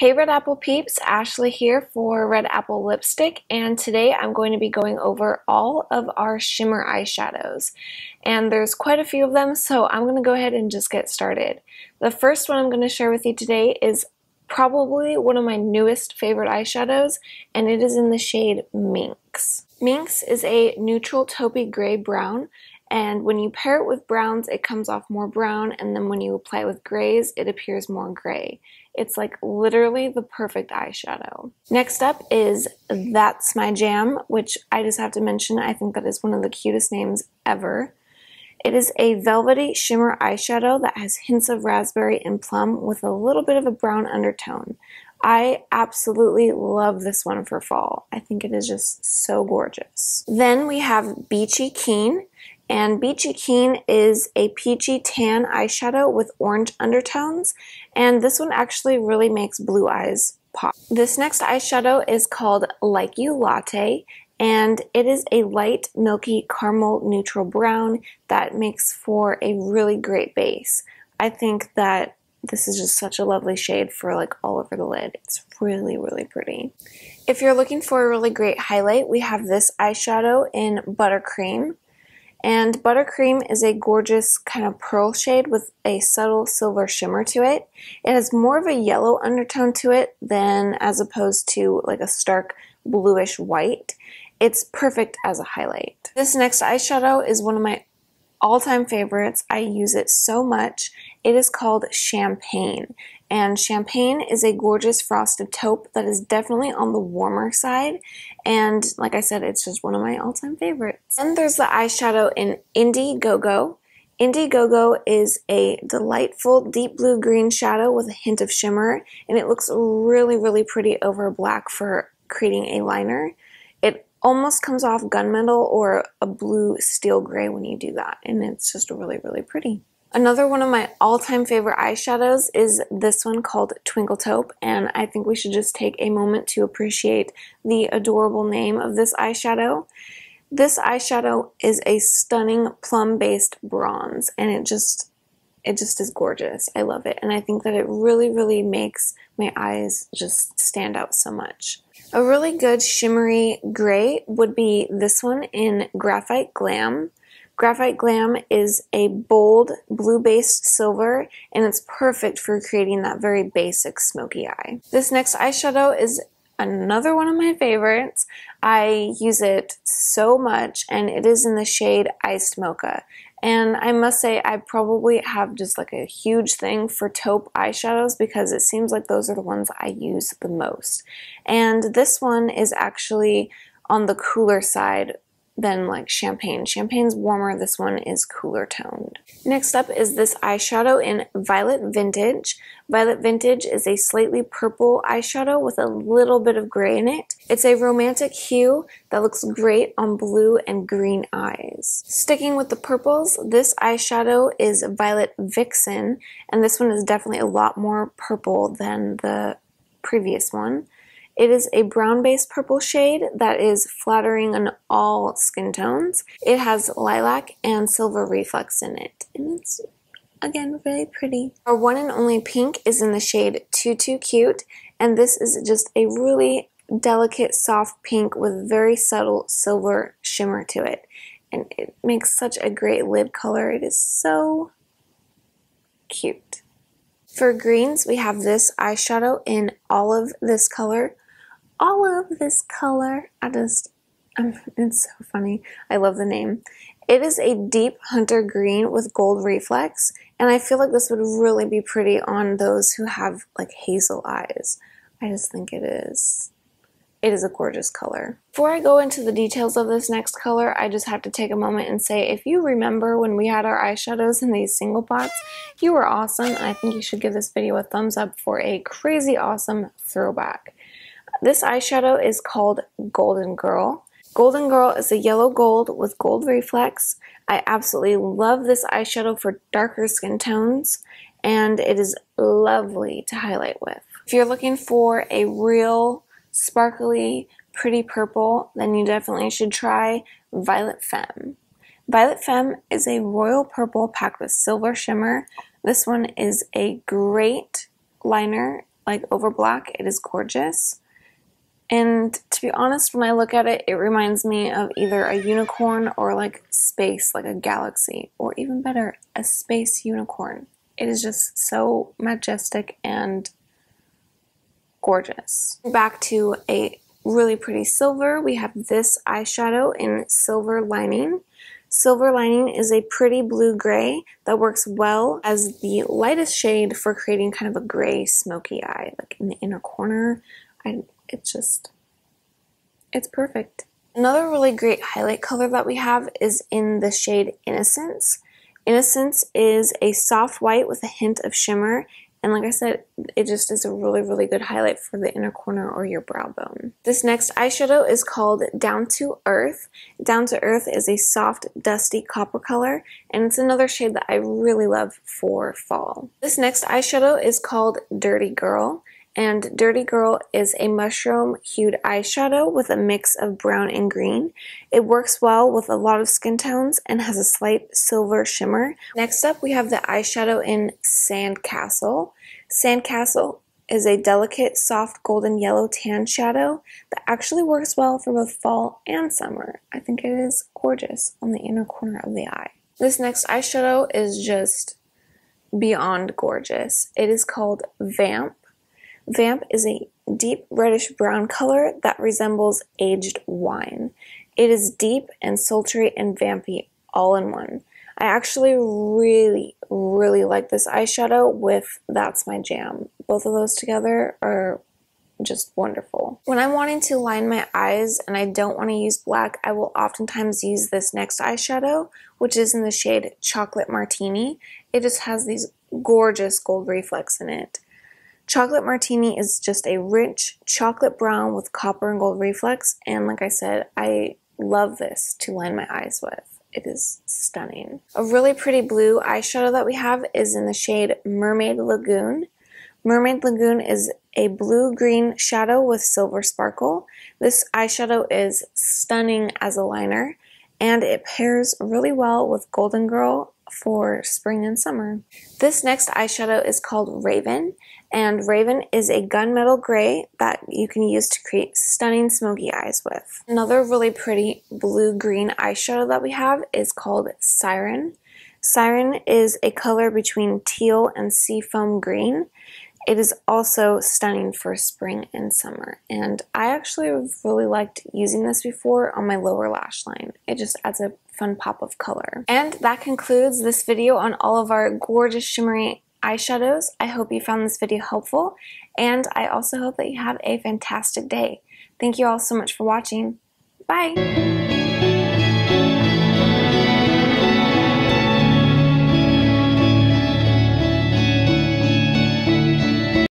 Hey Red Apple peeps, Ashley here for Red Apple Lipstick, and today I'm going to be going over all of our shimmer eyeshadows. And there's quite a few of them, so I'm going to go ahead and just get started. The first one I'm going to share with you today is probably one of my newest favorite eyeshadows, and it is in the shade Minx. Minx is a neutral taupey gray brown, and when you pair it with browns, it comes off more brown, and then when you apply it with grays, it appears more gray. It's like literally the perfect eyeshadow. Next up is That's My Jam, which I just have to mention, I think that is one of the cutest names ever. It is a velvety shimmer eyeshadow that has hints of raspberry and plum with a little bit of a brown undertone. I absolutely love this one for fall. I think it is just so gorgeous. Then we have Beachy Keen. And Beachy Keen is a peachy tan eyeshadow with orange undertones, and this one actually really makes blue eyes pop. This next eyeshadow is called Like You Latte, and it is a light, milky, caramel neutral brown that makes for a really great base. I think that this is just such a lovely shade for like all over the lid. It's really, really pretty. If you're looking for a really great highlight, we have this eyeshadow in Buttercream. And Buttercream is a gorgeous kind of pearl shade with a subtle silver shimmer to it. It has more of a yellow undertone to it than as opposed to like a stark bluish white. It's perfect as a highlight. This next eyeshadow is one of my all-time favorites. I use it so much. It is called Champagne. And Champagne is a gorgeous frosted taupe that is definitely on the warmer side. And like I said, it's just one of my all-time favorites. Then there's the eyeshadow in Indiegogo. Indiegogo is a delightful deep blue green shadow with a hint of shimmer. And it looks really, really pretty over black for creating a liner. It almost comes off gunmetal or a blue steel gray when you do that. And it's just really, really pretty. Another one of my all-time favorite eyeshadows is this one called Twinkle Taupe, and I think we should just take a moment to appreciate the adorable name of this eyeshadow. This eyeshadow is a stunning plum-based bronze, and it just is gorgeous. I love it, and I think that it really, really makes my eyes just stand out so much. A really good shimmery gray would be this one in Graphite Glam. Graphite Glam is a bold blue-based silver, and it's perfect for creating that very basic smoky eye. This next eyeshadow is another one of my favorites. I use it so much, and it is in the shade Iced Mocha. And I must say, I probably have just like a huge thing for taupe eyeshadows because it seems like those are the ones I use the most. And this one is actually on the cooler side than like Champagne. Champagne's warmer, this one is cooler toned. Next up is this eyeshadow in Viokt Vintage. Viokt Vintage is a slightly purple eyeshadow with a little bit of gray in it. It's a romantic hue that looks great on blue and green eyes. Sticking with the purples, this eyeshadow is Violet Vixen, and this one is definitely a lot more purple than the previous one. It is a brown-based purple shade that is flattering on all skin tones. It has lilac and silver reflex in it, and it's, again, really pretty. Our one and only pink is in the shade Tutu Cute, and this is just a really delicate, soft pink with very subtle silver shimmer to it, and it makes such a great lid color. It is so cute. For greens, we have this eyeshadow in Olive This Color. Olive This Color. It's so funny. I love the name. It is a deep hunter green with gold reflex, and I feel like this would really be pretty on those who have like hazel eyes. I just think it is. It is a gorgeous color. Before I go into the details of this next color, I just have to take a moment and say, if you remember when we had our eyeshadows in these single pots, you were awesome, and I think you should give this video a thumbs up for a crazy awesome throwback. This eyeshadow is called Golden Girl. Golden Girl is a yellow gold with gold reflex. I absolutely love this eyeshadow for darker skin tones, and it is lovely to highlight with. If you're looking for a real sparkly, pretty purple, then you definitely should try Violet Femme. Violet Femme is a royal purple packed with silver shimmer. This one is a great liner like over black. It is gorgeous. And to be honest, when I look at it, it reminds me of either a unicorn or like space, like a galaxy, or even better, a space unicorn. It is just so majestic and gorgeous. Back to a really pretty silver, we have this eyeshadow in Silver Lining. Silver Lining is a pretty blue-gray that works well as the lightest shade for creating kind of a gray smoky eye, like in the inner corner. It's perfect. Another really great highlight color that we have is in the shade Innocence. Innocence is a soft white with a hint of shimmer, and like I said, it just is a really, really good highlight for the inner corner or your brow bone. This next eyeshadow is called Down to Earth. Down to Earth is a soft, dusty copper color, and it's another shade that I really love for fall. This next eyeshadow is called Dirty Girl. And Dirty Girl is a mushroom-hued eyeshadow with a mix of brown and green. It works well with a lot of skin tones and has a slight silver shimmer. Next up, we have the eyeshadow in Sandcastle. Sandcastle is a delicate, soft golden yellow tan shadow that actually works well for both fall and summer. I think it is gorgeous on the inner corner of the eye. This next eyeshadow is just beyond gorgeous. It is called Vamp. Vamp is a deep reddish brown color that resembles aged wine. It is deep and sultry and vampy all in one. I actually really, really like this eyeshadow with That's My Jam. Both of those together are just wonderful. When I'm wanting to line my eyes and I don't want to use black, I will oftentimes use this next eyeshadow, which is in the shade Chocolate Martini. It just has these gorgeous gold reflex in it. Chocolate Martini is just a rich chocolate brown with copper and gold reflex, and like I said, I love this to line my eyes with. It is stunning. A really pretty blue eyeshadow that we have is in the shade Mermaid Lagoon. Mermaid Lagoon is a blue-green shadow with silver sparkle. This eyeshadow is stunning as a liner, and it pairs really well with Golden Girl for spring and summer. This next eyeshadow is called Raven, and Raven is a gunmetal gray that you can use to create stunning smoky eyes with. Another really pretty blue-green eyeshadow that we have is called Siren. Siren is a color between teal and seafoam green. It is also stunning for spring and summer, and I actually really liked using this before on my lower lash line. It just adds a fun pop of color. And that concludes this video on all of our gorgeous shimmery eyeshadows. I hope you found this video helpful, and I also hope that you have a fantastic day. Thank you all so much for watching. Bye!